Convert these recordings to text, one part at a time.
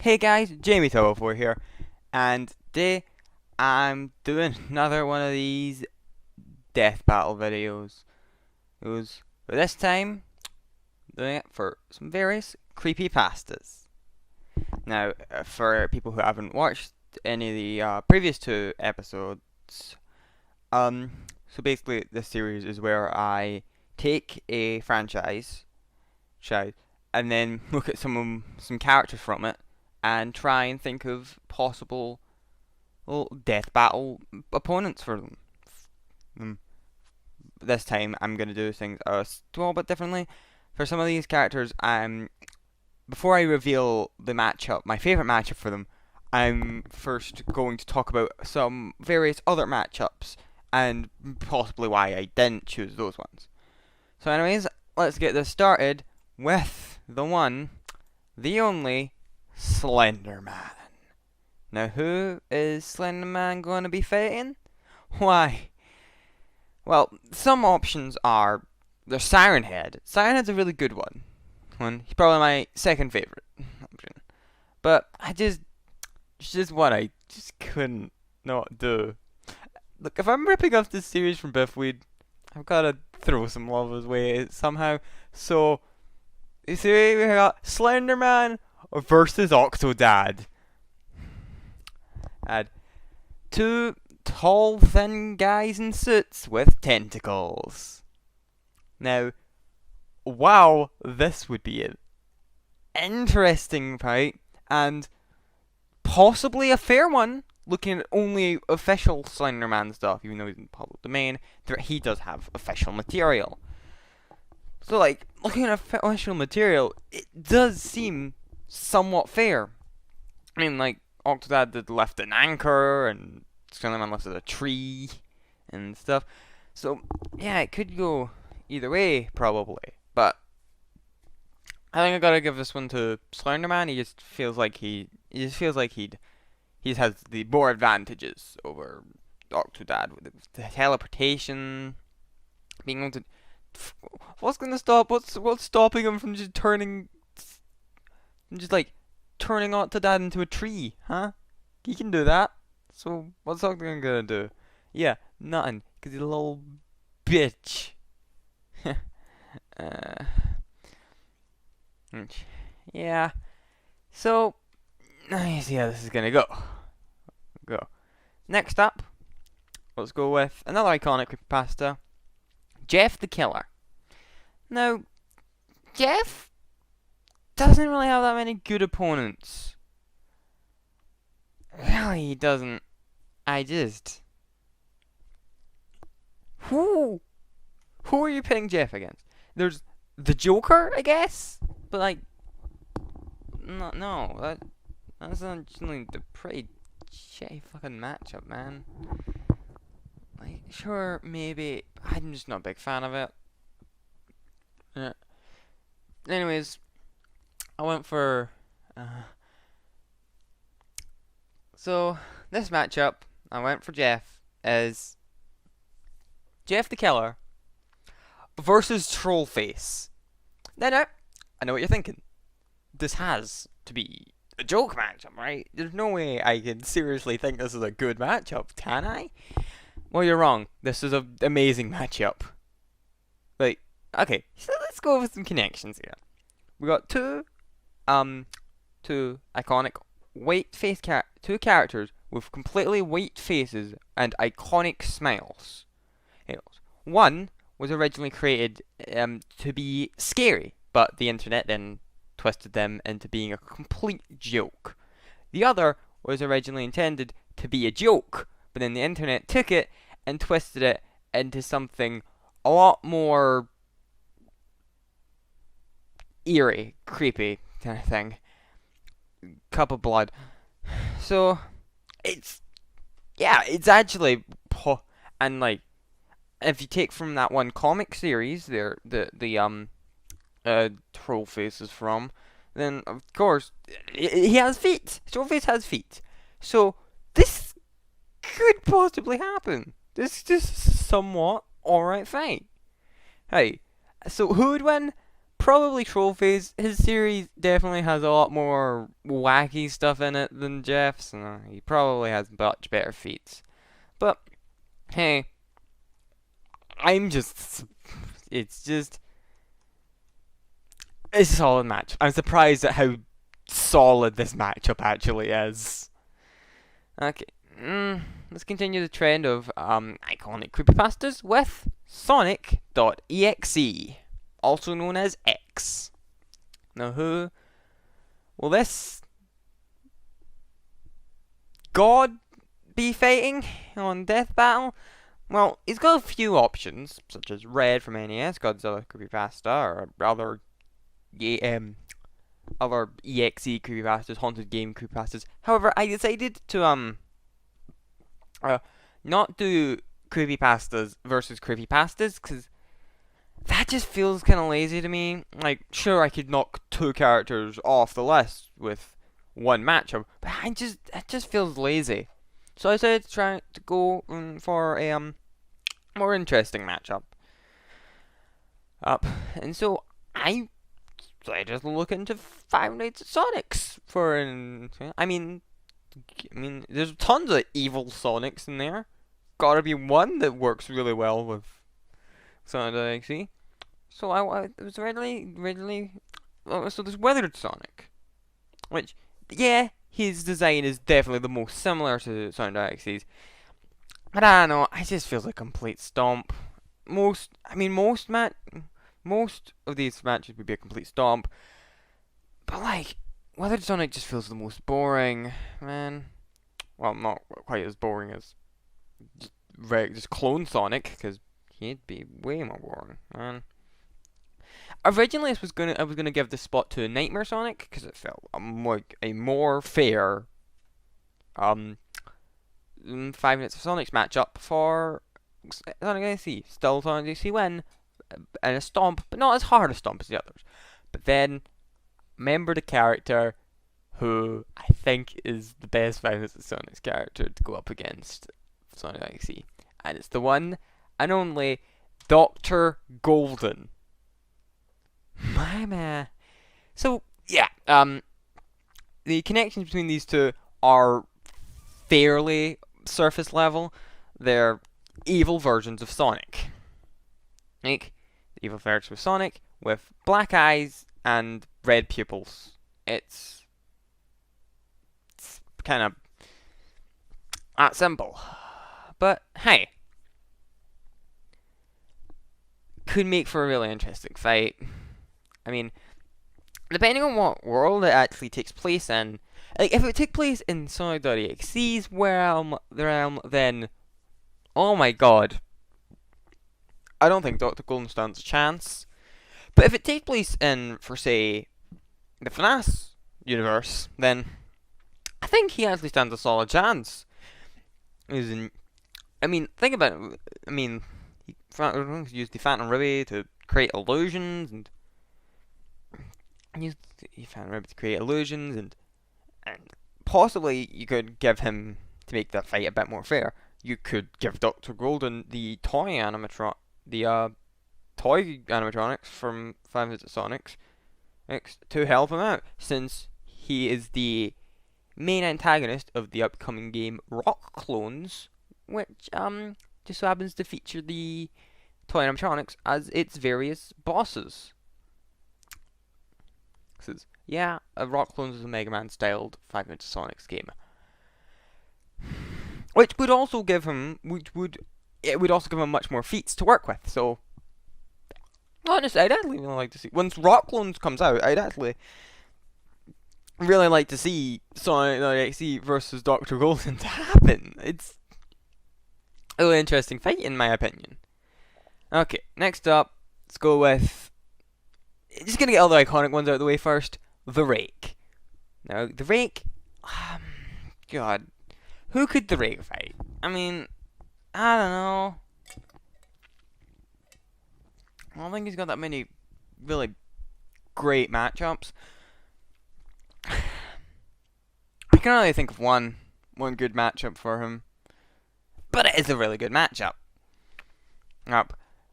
Hey guys, Jamie204 here, and today I'm doing another one of these death battle videos. But this time, doing it for some various creepypastas. Now, for people who haven't watched any of the previous two episodes, so basically this series is where I take a franchise, and then look at some characters from it, and try and think of possible death battle opponents for them. This time I'm going to do things a little bit differently. For some of these characters, before I reveal the matchup, my favourite matchup for them, I'm first going to talk about some various other matchups and possibly why I didn't choose those ones. So anyways, let's get this started with the one, the only, Slenderman. Now who is Slenderman going to be fighting? Why? Well, some options are, there's Siren Head. Siren Head's a really good one. He's probably my second favourite option. But it's just one I just couldn't not do. Look, if I'm ripping off this series from Biffweed, I've got to throw some love his way somehow. So, you see, we got Slenderman versus Octodad. And two tall, thin guys in suits with tentacles. Now, wow, this would be an interesting fight, and possibly a fair one, looking at only official Slenderman stuff, even though he's in public domain, he does have official material. So, like, looking at official material, it does seem somewhat fair. I mean, like, Octodad did lift an anchor, and Slenderman lifted a tree, and stuff. So, yeah, it could go either way, probably. But I think I gotta give this one to Slenderman. He just feels like he has the more advantages over Octodad with the teleportation, being able to. What's stopping him from just turning Octodad into a tree, huh? He can do that. So what's Octodad gonna do? Yeah, nothing, cause he's a little bitch. Yeah. So, let's see how this is gonna go. Next up, let's go with another iconic creepypasta, Jeff the Killer. Now, Jeff doesn't really have that many good opponents. Really, he doesn't. Who are you pitting Jeff against? There's the Joker, I guess, but like, that's actually the pretty shitty fucking matchup, man. Like, sure, maybe I'm just not a big fan of it. Yeah. Anyways, I went for so this matchup I went for Jeff is Jeff the Killer versus Trollface. Now, I know what you're thinking. This has to be a joke matchup, right? There's no way I can seriously think this is a good matchup, can I? Well, you're wrong. This is an amazing matchup. Like, okay, so let's go over some connections here. We got two iconic two characters with completely white faces and iconic smiles. One was originally created to be scary, but the internet then twisted them into being a complete joke. The other was originally intended to be a joke, but then the internet took it and twisted it into something a lot more eerie, creepy kind of thing. Cup of blood. So it's actually and like, if you take from that one comic series there, the Trollface is from, then of course he has feet. Trollface has feet. So this could possibly happen. This is just somewhat alright fight. Hey, so who would win? probably trophies. His series definitely has a lot more wacky stuff in it than Jeff's, and he probably has much better feats. But hey, it's a solid match. I'm surprised at how solid this matchup actually is. Okay, let's continue the trend of iconic creepypastas with Sonic.exe, also known as X. Now, who will this god be fighting on Death Battle? Well, he's got a few options, such as Red from NES, Godzilla creepypasta, or other EXE creepypastas, haunted game creepypastas. However, I decided to not do creepypastas versus creepypastas, because that just feels kind of lazy to me. Like, sure, I could knock 2 characters off the list with one matchup, but it just feels lazy. So I decided to try to go for a more interesting matchup. And so I just look into Five Nights at Sonic's for I mean, there's tons of evil Sonics in there. Gotta be one that works really well with Sonic.exe. So I was readily. So there's Weathered Sonic, which, yeah, his design is definitely the most similar to Sonic.exe's. But I don't know, it just feels like a complete stomp. Most of these matches would be a complete stomp. But like, Weathered Sonic just feels the most boring, man. Well, not quite as boring as just clone Sonic, because he'd be way more boring, man. Originally, I was gonna give this spot to Nightmare Sonic, because it felt like a more fair Five Nights of Sonic's matchup for Sonic.exe. Still Sonic.exe win, and a stomp, but not as hard a stomp as the others. But then, remember the character who I think is the best Five Nights at Sonic's character to go up against Sonic.exe, and it's the one and only Dr. Golden. My man. So yeah, the connections between these two are fairly surface level. They're evil versions of Sonic. Like, the evil version of Sonic with black eyes and red pupils. It's kind of that simple. But hey, could make for a really interesting fight. I mean, depending on what world it actually takes place in, like, if it took place in Sonic.exe's realm, then, oh my god, I don't think Dr. Golden stands a chance. But if it takes place in, for say, the FNAF universe, then I think he actually stands a solid chance. Think about it. He used the Phantom Ruby to create illusions, and possibly you could give him, to make that fight a bit more fair, you could give Dr. Golden the toy animatronics from Five Nights at Sonic's to help him out, since he is the main antagonist of the upcoming game Rock Clones, which just so happens to feature the toy animatronics as its various bosses. Yeah, Rock Clones is a Mega Man styled Five Nights at Sonic's game, which would also give him much more feats to work with. So honestly, I'd actually really like to see, once Rock Clones comes out, I'd actually really like to see Sonic.exe versus Dr. Golden to happen. It's a really interesting fight, in my opinion. Okay, next up, let's go with, just gonna get all the iconic ones out of the way first. The Rake. Now, the Rake, God, who could the Rake fight? I mean, I don't know. I don't think he's got that many really great matchups. I can only think of one good matchup for him, but it is a really good matchup.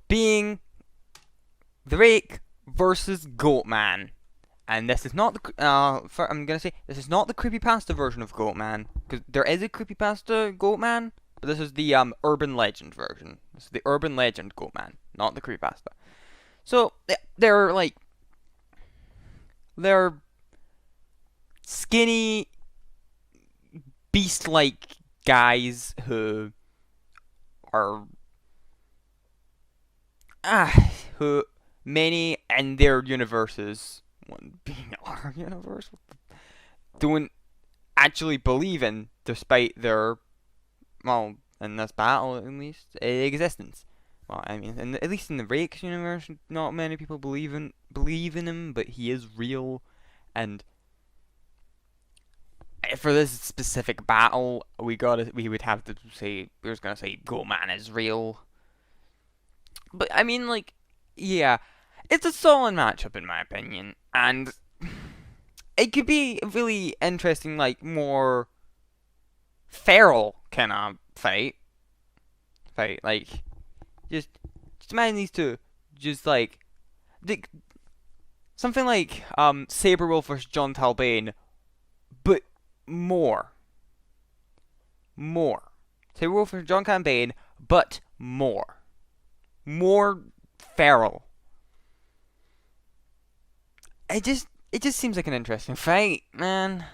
Being the Rake versus Goatman. And this is not the I'm gonna say this is not the creepypasta version of Goatman, because there is a creepypasta Goatman, but this is the urban legend version. This is the urban legend Goatman, not the creepypasta. So they're skinny, beast-like guys who are who many in their universes, one being our universe, don't actually believe in, despite their, well, in this battle at least, existence. Well, I mean, at least in the Rake's universe, not many people believe in him, but he is real, and for this specific battle, we would have to say, we were gonna say Goatman is real. But I mean, like, yeah, it's a solid matchup in my opinion, and it could be a really interesting, like, more feral kind of fight. Like, just imagine these two, just like, something like Saberwolf versus John Talbane, but more. Saberwolf versus John Talbane, but more feral. It just seems like an interesting fight, man.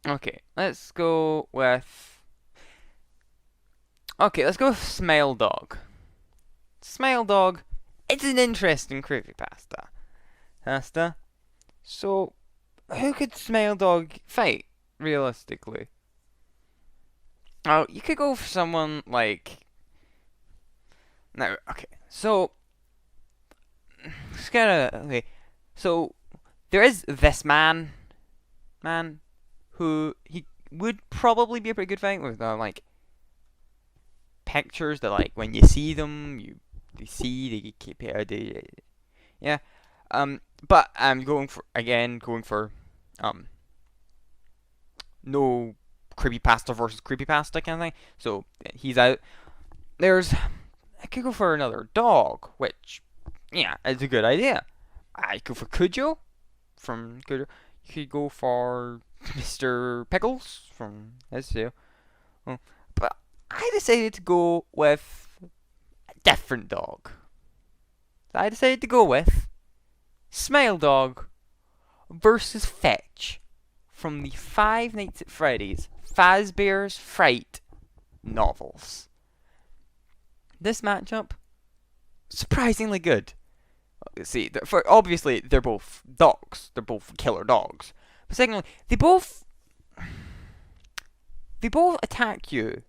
Okay, let's go with Smale Dog. Smale Dog, it's an interesting creepypasta. So, who could Smale Dog fight, realistically? Oh, you could go for someone like... No, okay. So, okay. So, there is this man, who he would probably be a pretty good fight with, like, pictures that, like, when you see them, they keep it, yeah. But I'm going for no creepypasta versus creepypasta kind of thing. So he's out. I could go for another dog, which, yeah, is a good idea. I could go for Cujo from Cujo. You could go for Mr. Pickles from SCO. But I decided to go with a different dog. I decided to go with Smile Dog versus Fetch from the Five Nights at Freddy's Fazbear's Fright novels. This matchup, surprisingly good. See, obviously they're both dogs. They're both killer dogs. But secondly, they both attack you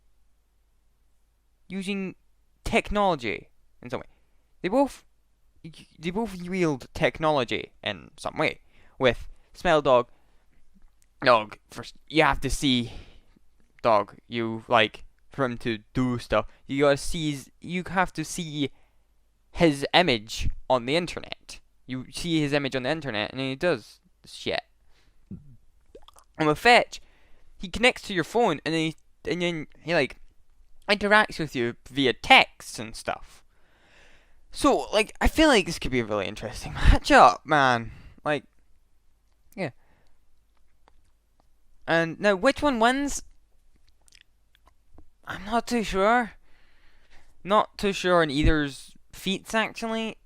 using technology in some way. They both wield technology in some way. With Smell Dog, first you have to see Dog. You like for him to do stuff. You have to see his image on the internet. You see his image on the internet, and he does shit. And with Fetch, he connects to your phone, and then he like interacts with you via text and stuff. So, like, I feel like this could be a really interesting matchup, man. Like, yeah. And now, which one wins? I'm not too sure. Not too sure on either's feats, actually.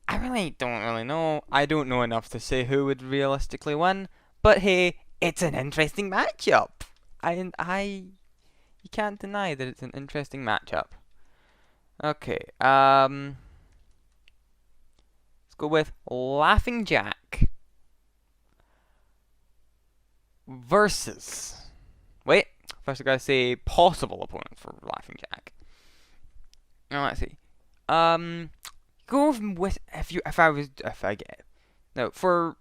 I really don't know. I don't know enough to say who would realistically win. But hey, it's an interesting matchup. You can't deny that it's an interesting matchup. Okay, let's go with Laughing Jack versus... Wait, first I gotta say possible opponent for Laughing Jack. Now let's see. Go with if I get it. Now for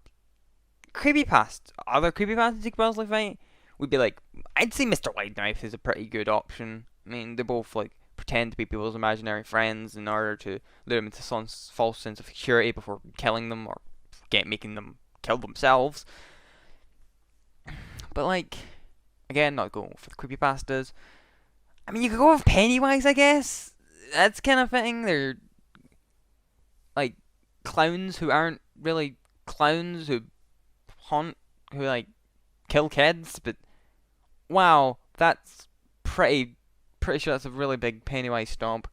other creepypastas you could possibly fight would be like, I'd say Mr. Widemouth is a pretty good option. I mean, they both like pretend to be people's imaginary friends in order to lure them into some false sense of security before killing them or making them kill themselves. But like, again, not going for the creepypastas. I mean, you could go with Pennywise, I guess. That's kind of fitting. They're like clowns who aren't really clowns, who haunt, who like kill kids. But wow, that's pretty sure that's a really big Pennywise stomp.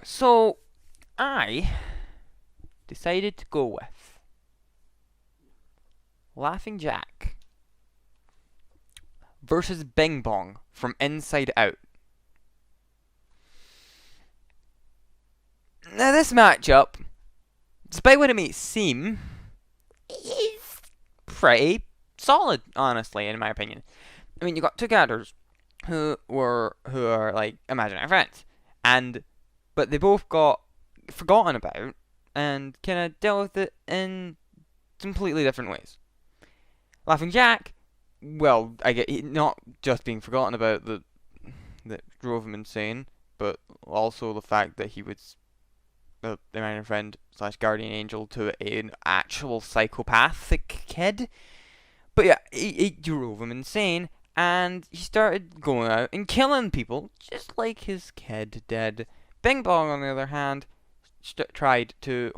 So I decided to go with Laughing Jack versus Bing Bong from Inside Out. Now this matchup, despite what it may seem, is pretty solid, honestly, in my opinion. I mean, you got two characters who are like imaginary friends, but they both got forgotten about and kind of dealt with it in completely different ways. Laughing Jack, well, I get not just being forgotten about that drove him insane, but also the fact that he was the imaginary friend / guardian angel to an actual psychopathic kid. But yeah, he drove him insane, and he started going out and killing people, just like his kid did. Bing Bong, on the other hand, tried to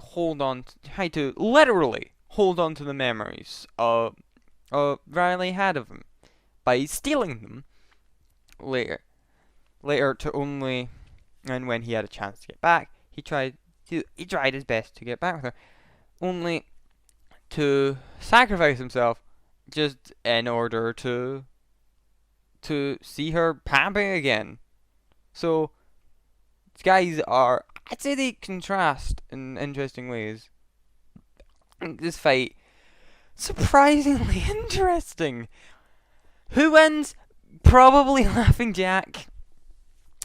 literally hold on to the memories Riley had of him by stealing them later to only, and when he had a chance to get back, he tried his best to get back with her, only to sacrifice himself just in order to see her happy again. So these guys are, I'd say they contrast in interesting ways. This fight, surprisingly interesting. Who wins? Probably Laughing Jack.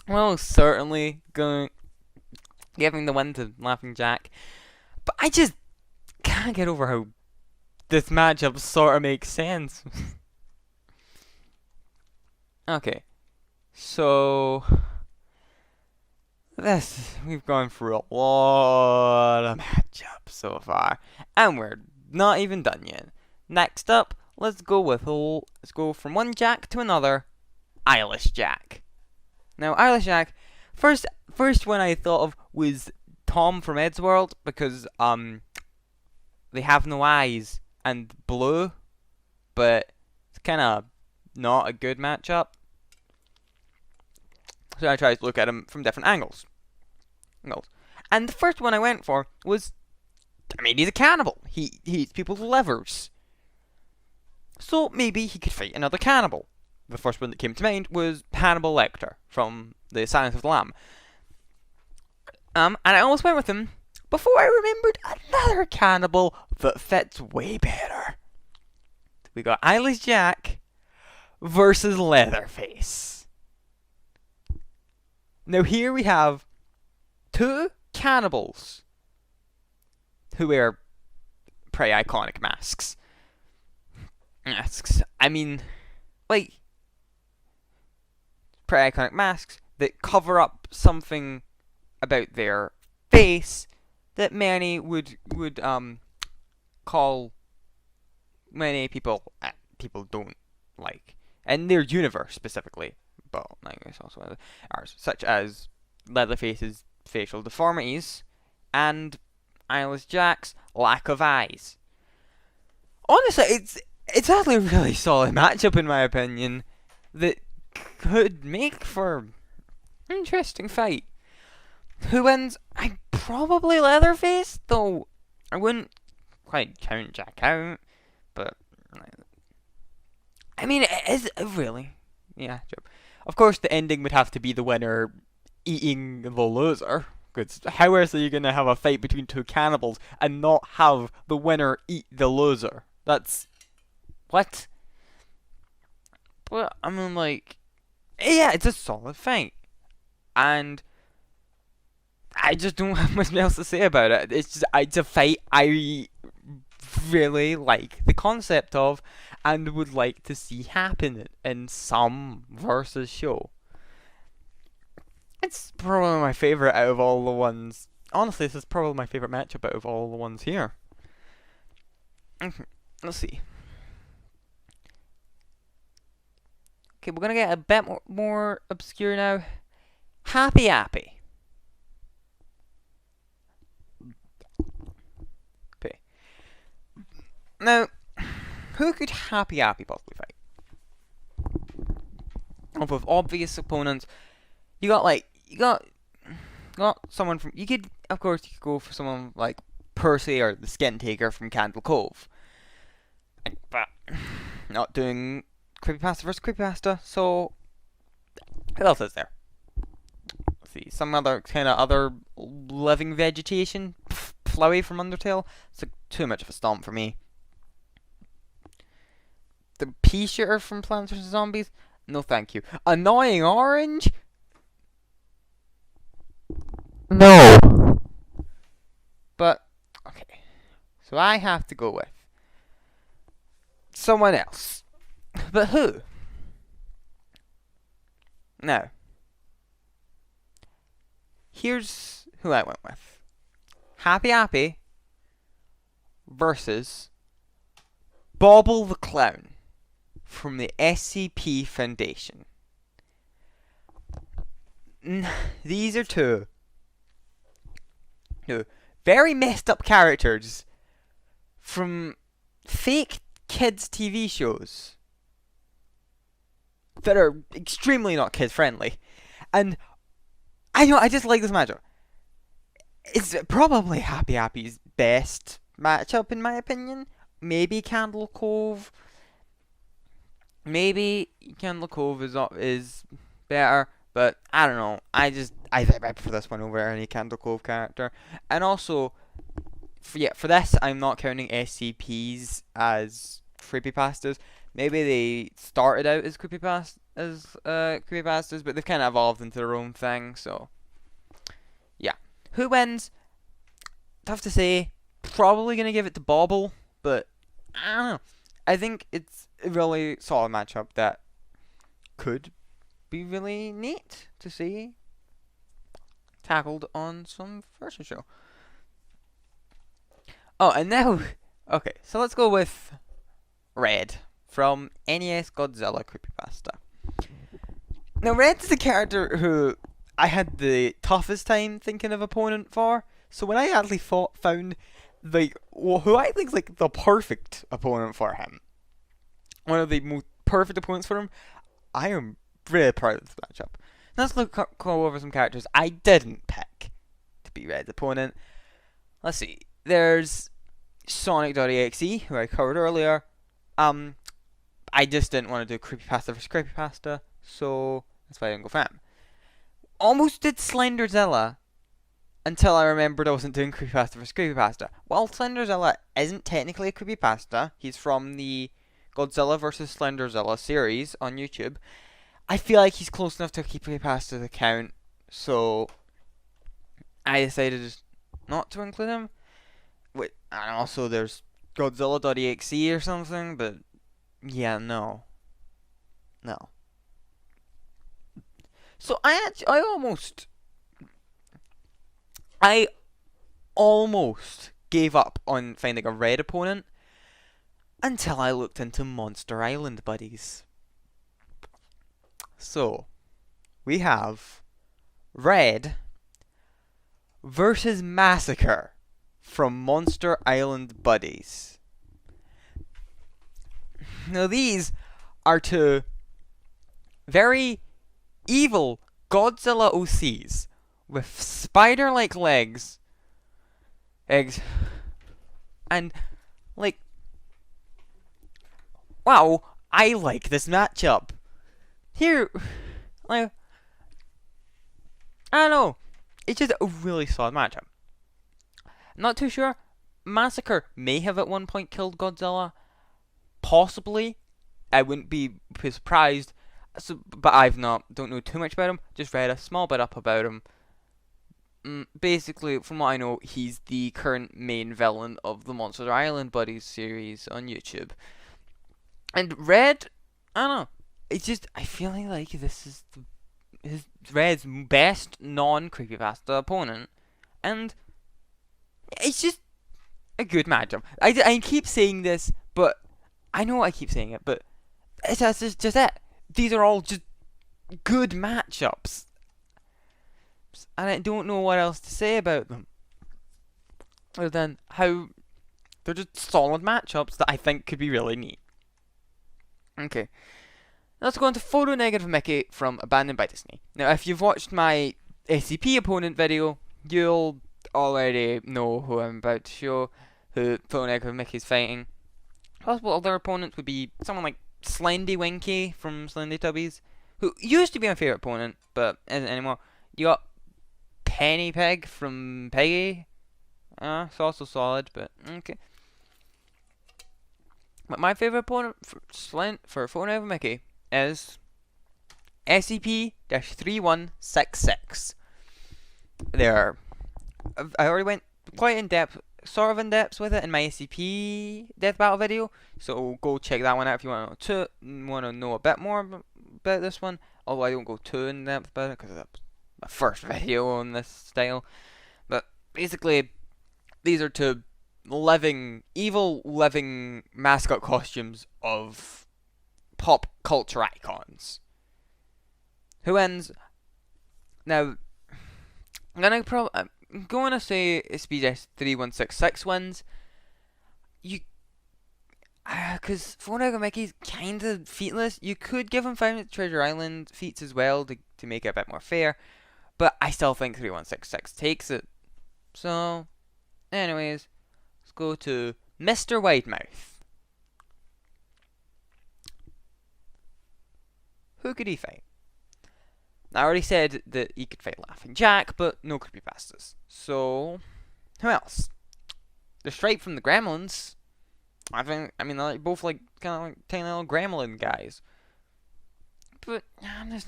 Well, certainly giving the win to Laughing Jack. But I just can't get over how this matchup sort of makes sense. Okay, so we've gone through a lot of matchups so far, and we're not even done yet. Next up, let's go from one Jack to another, Eyeless Jack. Now, Eyeless Jack, first one I thought of was Tom from Eddsworld, because they have no eyes and blue, but it's kind of not a good matchup. So I tried to look at him from different angles. And the first one I went for was, I mean, he's a cannibal. He eats people's livers. So maybe he could fight another cannibal. The first one that came to mind was Hannibal Lecter from The Silence of the Lamb. And I almost went with him before I remembered another cannibal that fits way better. We got Eyeless Jack versus Leatherface. Now here we have two cannibals who wear pretty iconic masks. I mean, like, pretty iconic masks that cover up something about their face that many would call, many people don't like, in their universe specifically, but I guess also ours, such as Leatherface's facial deformities and Eyeless Jack's lack of eyes. Honestly, it's actually a really solid matchup in my opinion that could make for an interesting fight. Who wins? I probably Leatherface, though I wouldn't quite count Jack out, but I mean, it is really, yeah. Of course, the ending would have to be the winner eating the loser. Because how else are you going to have a fight between two cannibals and not have the winner eat the loser? That's... what? But, I mean, like... yeah, it's a solid fight. And... I just don't have much else to say about it. It's a fight I really like the concept of and would like to see happen in some versus show. It's probably my favourite out of all the ones. Honestly, this is probably my favourite matchup out of all the ones here. Let's see. Okay, we're gonna get a bit more obscure now. Happy Happy. Okay. Now, who could Happy Happy possibly fight? With obvious opponents, you got someone from. Of course, you could go for someone like Percy or the Skin Taker from Candle Cove. But not doing Creepypasta versus Creepypasta, so who else is there? Let's see, some other other living vegetation. Flowey from Undertale. It's like too much of a stomp for me. The pea shooter from Plants vs Zombies. No, thank you. Annoying Orange. No. But okay, so I have to go with someone else. But who? Now, here's who I went with. Happy Happy versus Bobble the Clown from the SCP Foundation. These are two very messed up characters from fake kids TV shows that are extremely not kid friendly. And I just like this matchup. It's probably Happy Happy's best matchup in my opinion. Maybe Candle Cove. Maybe Candle Cove is better, but I don't know. I prefer this one over any Candle Cove character. And also, for this, I'm not counting SCPs as creepypastas. Maybe they started out as creepypastas, but they've kind of evolved into their own thing. So, yeah. Who wins? Tough to say. Probably gonna give it to Bobble, but I don't know. I think it's a really solid matchup that could be really neat to see tackled on some versus show. Oh, and now, okay, so let's go with Red from NES Godzilla Creepypasta. Now, Red's the character who I had the toughest time thinking of opponent for. So when I actually found who I think is like the perfect opponent for him, one of the most perfect opponents for him, I am really proud of this matchup. Now let's go over some characters I didn't pick to be Red's opponent. Let's see. There's Sonicexe, who I covered earlier. I just didn't want to do Creepypasta versus Creepypasta, so that's why I didn't go for him. Almost did Slenderzilla until I remembered I wasn't doing Creepypasta versus Creepypasta. While Slenderzilla isn't technically a Creepypasta, he's from the Godzilla vs. Slenderzilla series on YouTube. I feel like he's close enough to a Creepypasta to count, so I decided not to include him. Wait, and also there's Godzilla.exe or something, but yeah, no. So I almost gave up on finding a Red opponent until I looked into Monster Island Buddies. So, we have Red versus Massacre from Monster Island Buddies. Now these are two very evil Godzilla OCs with spider-like legs, and like, wow, I like this matchup. Here, like, I don't know, it's just a really solid matchup. I'm not too sure. Massacre may have at one point killed Godzilla. Possibly. I wouldn't be surprised. So, but don't know too much about him. Just read a small bit up about him. Basically, from what I know, he's the current main villain of the Monster Island Buddies series on YouTube. And Red, I don't know. It's just, I feel like this is Red's best non-creepypasta opponent. And it's just a good matchup. I keep saying this, but I know I keep saying it, but it's just it. these are all just good matchups, and I don't know what else to say about them other than how they're just solid matchups that I think could be really neat. Okay, let's go on to Photo Negative Mickey from Abandoned by Disney. Now, if you've watched my SCP opponent video, you'll already know who I'm about to show, who Photo Negative Mickey's fighting. Possible other opponents would be someone like Slendy Winky from Slendytubbies, who used to be my favourite opponent, but isn't anymore. You got Penny Pig from Peggy. It's also solid, but okay. But my favourite opponent for Photo Negative Mickey is SCP-3166. I already went quite in depth, sort of in depth with it in my SCP Death Battle video, so go check that one out if you want to know a bit more about this one. Although I don't go too in depth about it because that's my first video on this style. But basically, these are two evil living mascot costumes of pop culture icons. Who wins? Now, I'm going to say SCP-3166 wins. Because Photo Negative Mickey's kind of featless. You could give him 5 Minutes Treasure Island feats as well to make it a bit more fair. But I still think 3166 takes it. So, anyways, let's go to Mr. Widemouth. Who could he fight? I already said that he could fight Laughing Jack, but no Creepypastas. So, who else? The Stripe from the Gremlins. They're both kind of like tiny little gremlin guys. But there's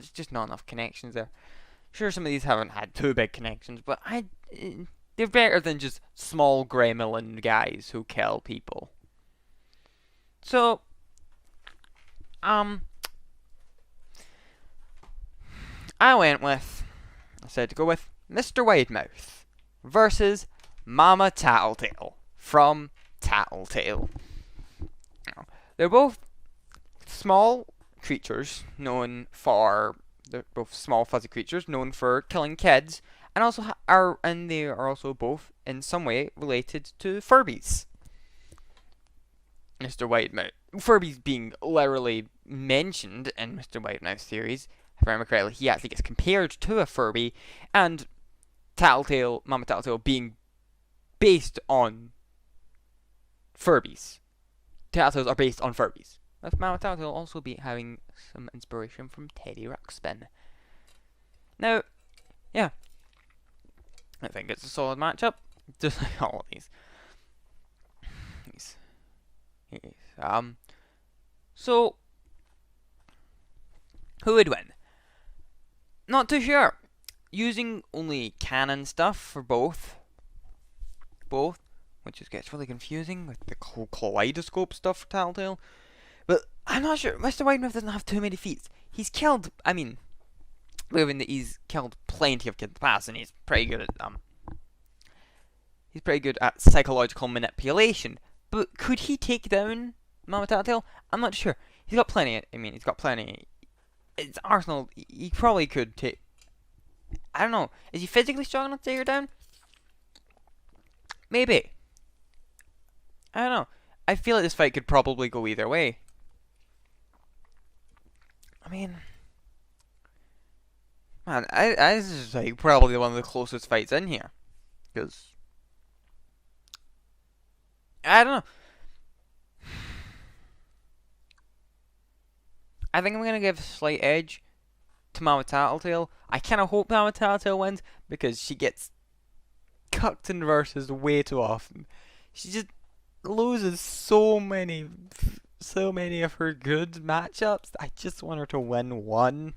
just not enough connections there. Sure, some of these haven't had too big connections, but they're better than just small gremlin guys who kill people. So, I said to go with Mr. Widemouth versus Mama Tattletale from Tattletale. They're both small creatures they're both small fuzzy creatures known for killing kids, and they are also both in some way related to Furbies. Mr. Widemouth, Furbies being literally mentioned in Mr. Widemouth's series. If I remember correctly, he actually gets compared to a Furby, and Mama Tattletale being based on Furbies. Tattletales are based on Furbies. With Mama Tattletale also be having some inspiration from Teddy Ruxpin. Now, yeah, I think it's a solid matchup, just like all of these. So, who would win? Not too sure. Using only canon stuff for both, which just gets really confusing with the whole kaleidoscope stuff for Tattletale. But I'm not sure. Mr. Widemouth doesn't have too many feats. He's killed. Proving that he's killed plenty of kids in the past, and he's pretty good at psychological manipulation. But could he take down Mama Tattletale? I'm not sure. He's got plenty. It's Arsenal. He probably could take. I don't know. Is he physically strong enough to take her down? Maybe. I don't know. I feel like this fight could probably go either way. This is like probably one of the closest fights in here, because I don't know. I think I'm gonna give a slight edge to Mama Tattletale. I kind of hope Mama Tattletale wins because she gets cucked in versus way too often. She just loses so many of her good matchups. I just want her to win one.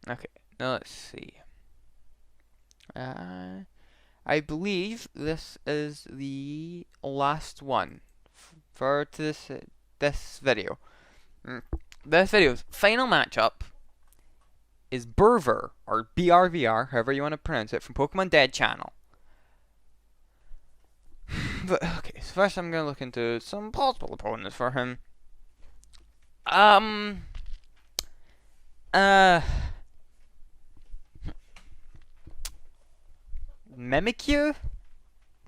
Okay. Now let's see. I believe this is the last one for this video. This video's final matchup is BURVER, or BRVR, however you want to pronounce it, from Pokemon Dead Channel, But okay, so first I'm gonna look into some possible opponents for him. Uh, Mimikyu?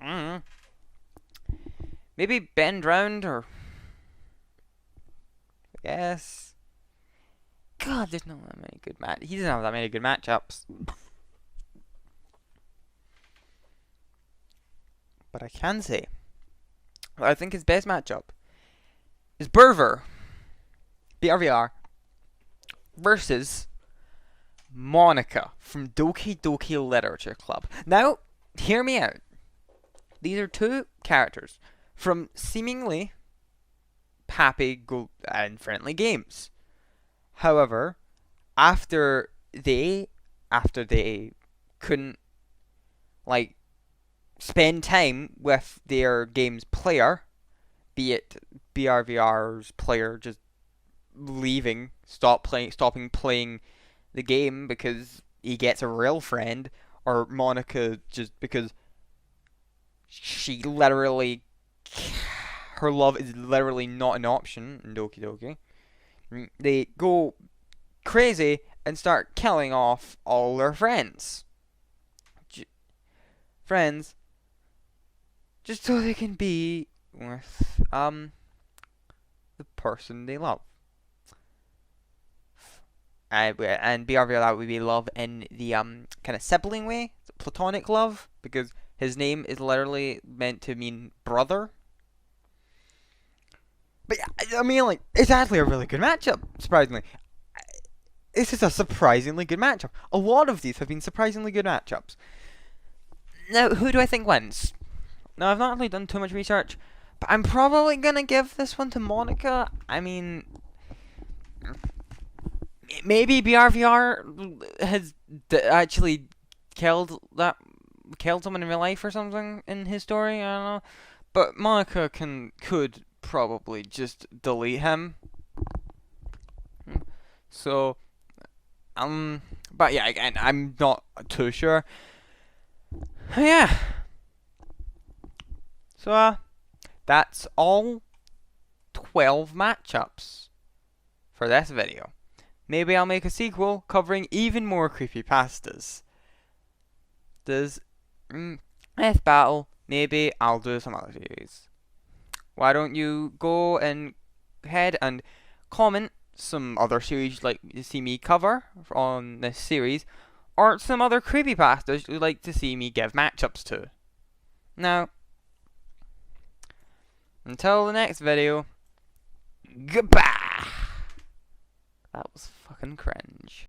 Mm. Maybe Bend Round or yes. God, there's not that many good He doesn't have that many good matchups. But I can say, I think his best matchup is BURVER, BRVR, versus Monica from Doki Doki Literature Club. Now, hear me out. These are two characters from seemingly happy and friendly games. However, after they couldn't like spend time with their game's player, be it BRVR's player just stopping playing the game because he gets a real friend, or Monica just because she literally her love is literally not an option in Doki Doki. They go crazy and start killing off all their friends. Friends, just so they can be with the person they love. And BRVR, that would be love in the kind of sibling way, platonic love, because his name is literally meant to mean brother. But I mean, like, it's actually a really good matchup, surprisingly. This is a surprisingly good matchup. A lot of these have been surprisingly good matchups. Now, who do I think wins? Now, I've not really done too much research, but I'm probably gonna give this one to Monica. I mean, maybe BRVR has actually killed someone in real life or something in his story. I don't know, but Monica could probably just delete him. So, but yeah, again, I'm not too sure. Yeah. So, that's all 12 matchups for this video. Maybe I'll make a sequel covering even more creepypastas. This battle, maybe I'll do some other series. Why don't you go ahead and comment some other series you'd like to see me cover on this series, or some other creepypastas you'd like to see me give matchups to. Now, until the next video, goodbye! That was fucking cringe.